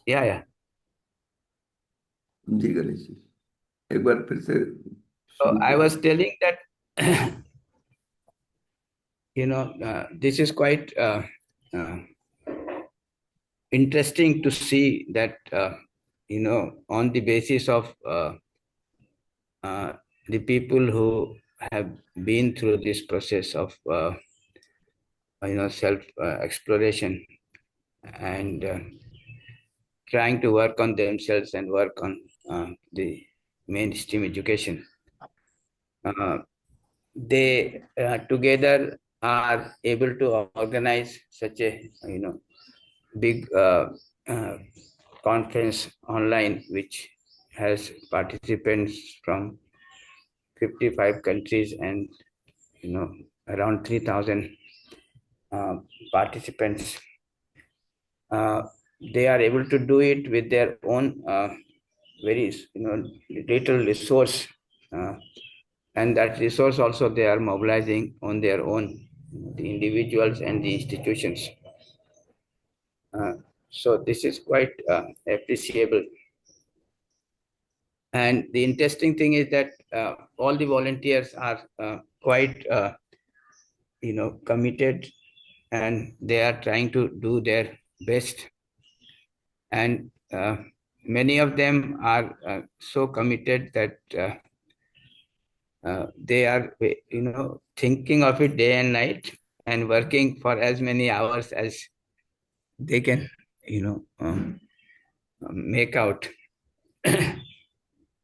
या जी गणेश जी, एक बार फिर से So शुरू I कीजिए। was telling that this is quite uh, interesting to see that on the basis of uh, the people who have been through this process of self exploration and trying to work on themselves and work on the mainstream education. Uh, they together are able to organize such a big uh, conference online, which has participants from 55 countries and around 3,000 uh, participants. Uh, they are able to do it with their own very little resource, uh, and that resource also they are mobilizing on their own, the individuals and the institutions. Uh, so this is quite appreciable. And the interesting thing is that all the volunteers are quite committed, and they are trying to do their best. And many of them are so committed that they are thinking of it day and night and working for as many hours as they can make out.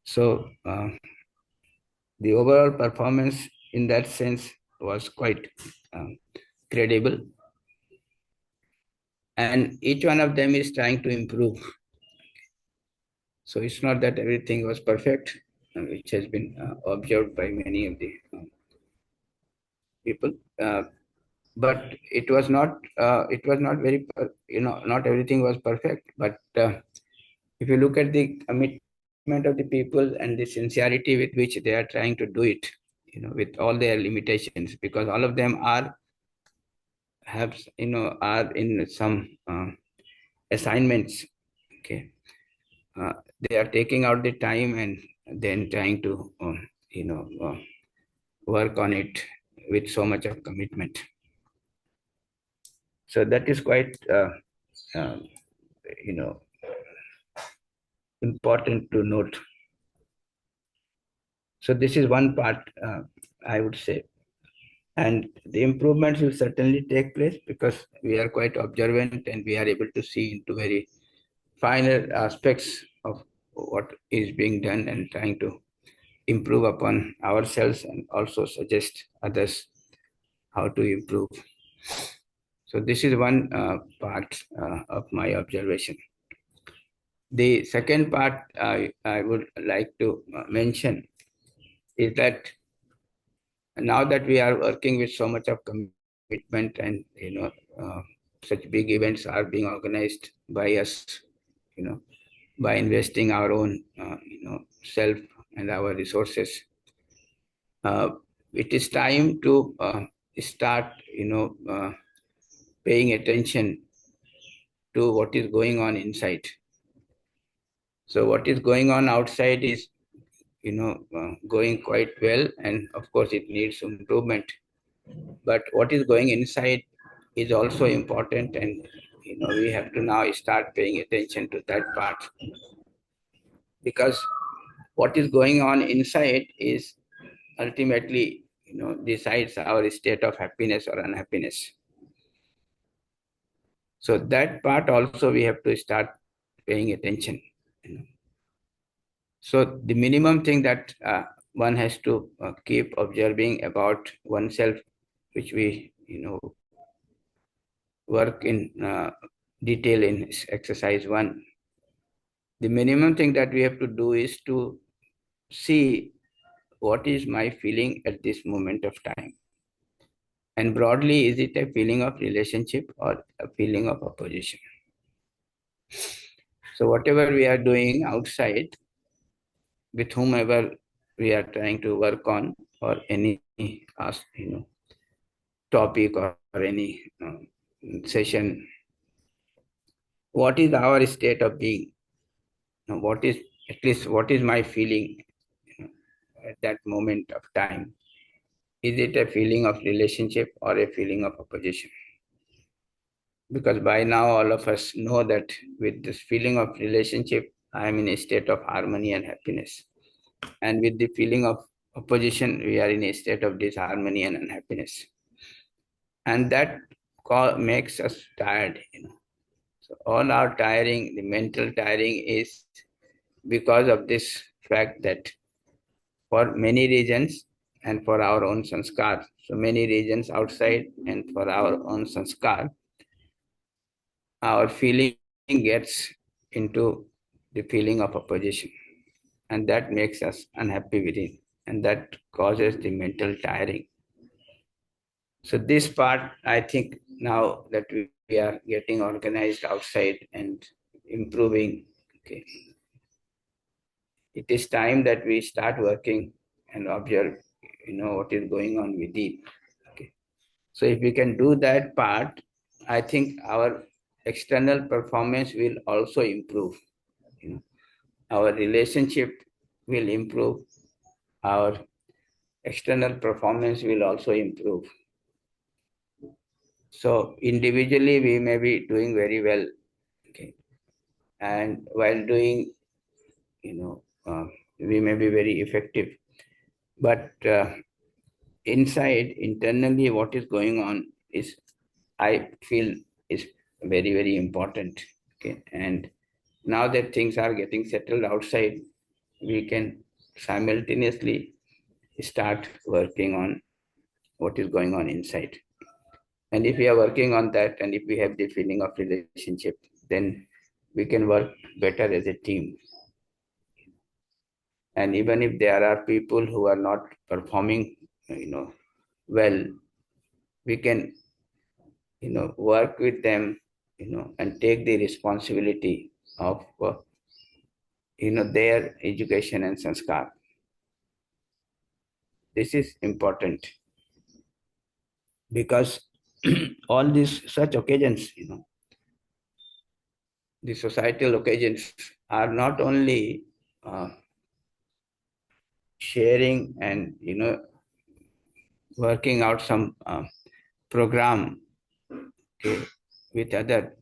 So the overall performance in that sense was quite um, credible, and each one of them is trying to improve. So it's not that everything was perfect, which has been observed by many of the people. But it was not very not everything was perfect, but if you look at the commitment of the people and the sincerity with which they are trying to do it, with all their limitations, because all of them are in some assignments. Okay, they are taking out the time and then trying to work on it with so much of commitment. So that is quite uh, you know important to note. So this is one part, I would say. And the improvements will certainly take place because we are quite observant and we are able to see into very finer aspects of what is being done and trying to improve upon ourselves and also suggest others how to improve. So this is one part of my observation. The second part I would like to mention is that now that we are working with so much of commitment and such big events are being organized by us, you know by investing our own self and our resources, uh, it is time to start paying attention to what is going on inside. So what is going on outside is going quite well, and of course it needs improvement, but what is going inside is also important, and we have to now start paying attention to that part, because what is going on inside is ultimately decides our state of happiness or unhappiness. So that part also we have to start paying attention. So the minimum thing that one has to keep observing about oneself, which we work in detail in exercise one, the minimum thing that we have to do is to see what is my feeling at this moment of time. And broadly, is it a feeling of relationship or a feeling of opposition? So whatever we are doing outside, with whomever we are trying to work on, or any topic or any session, what is our state of being? What is, at least what is my feeling, you know, at that moment of time? Is it a feeling of relationship or a feeling of opposition? Because by now all of us know that with this feeling of relationship, I am in a state of harmony and happiness. And with the feeling of opposition, we are in a state of disharmony and unhappiness. And that makes us tired. So all our tiring, the mental tiring is because of this fact that for many reasons and for our own sanskar, so many reasons outside and for our own sanskar, our feeling gets into the feeling of opposition, and that makes us unhappy within, and that causes the mental tiring. So this part, I think now that we are getting organized outside and improving, okay, it is time that we start working and observe, what is going on within. Okay. So if we can do that part, I think our external performance will also improve. You know, our relationship will improve. Our external performance will also improve. So individually, we may be doing very well. Okay. And while doing, we may be very effective. But inside, internally, what is going on is, I feel, is very, very important. Okay. And now that things are getting settled outside, we can simultaneously start working on what is going on inside. And if we are working on that, and if we have the feeling of relationship, then we can work better as a team. And even if there are people who are not performing, well, we can, work with them, and take the responsibility of, their education and sanskar. This is important because all these such occasions, the societal occasions are not only uh, sharing and working out some program, okay, with other,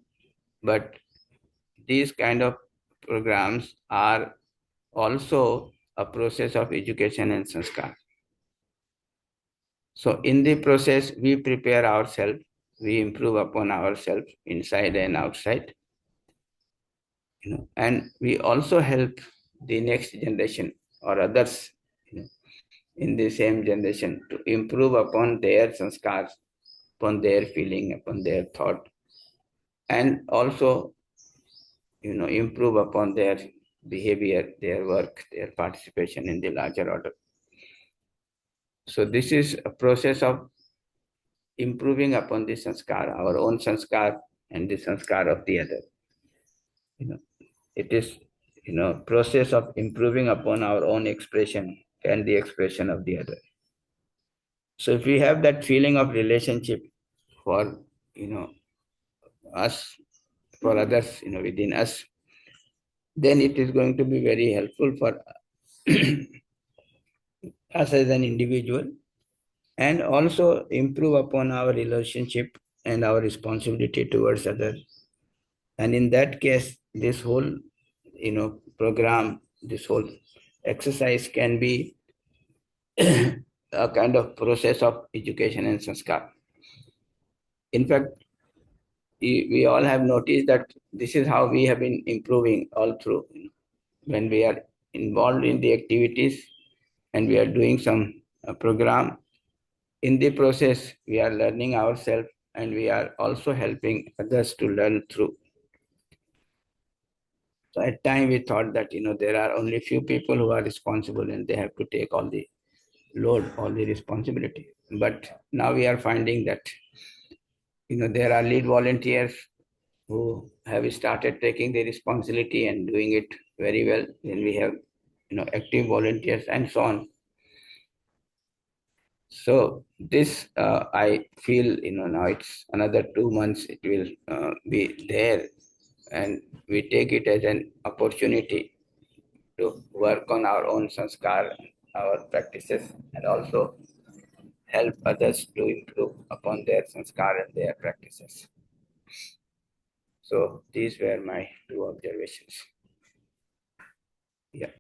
but these kind of programs are also a process of education and sanskar. So in the process, we prepare ourselves, we improve upon ourselves inside and outside, and we also help the next generation or others, in the same generation to improve upon their sanskars, upon their feeling, upon their thought, and also, improve upon their behavior, their work, their participation in the larger order. So this is a process of improving upon the sanskar, our own sanskar and the sanskar of the other. It is, process of improving upon our own expression and the expression of the other. So if we have that feeling of relationship for, us, for others, within us, then it is going to be very helpful for us as an individual, and also improve upon our relationship and our responsibility towards others. And in that case, this whole, program, this whole exercise can be a kind of process of education and sanskar. In fact, we all have noticed that this is how we have been improving all through. When we are involved in the activities and we are doing some program, in the process, we are learning ourselves and we are also helping others to learn through. So at time we thought that, there are only few people who are responsible and they have to take all the load, all the responsibility. But now we are finding that, there are lead volunteers who have started taking the responsibility and doing it very well. Then we have, active volunteers and so on. So this, I feel, now it's another 2 months, it will be there. and we take it as an opportunity to work on our own sanskar, our practices, and also help others to improve upon their sanskar and their practices. So these were my two observations.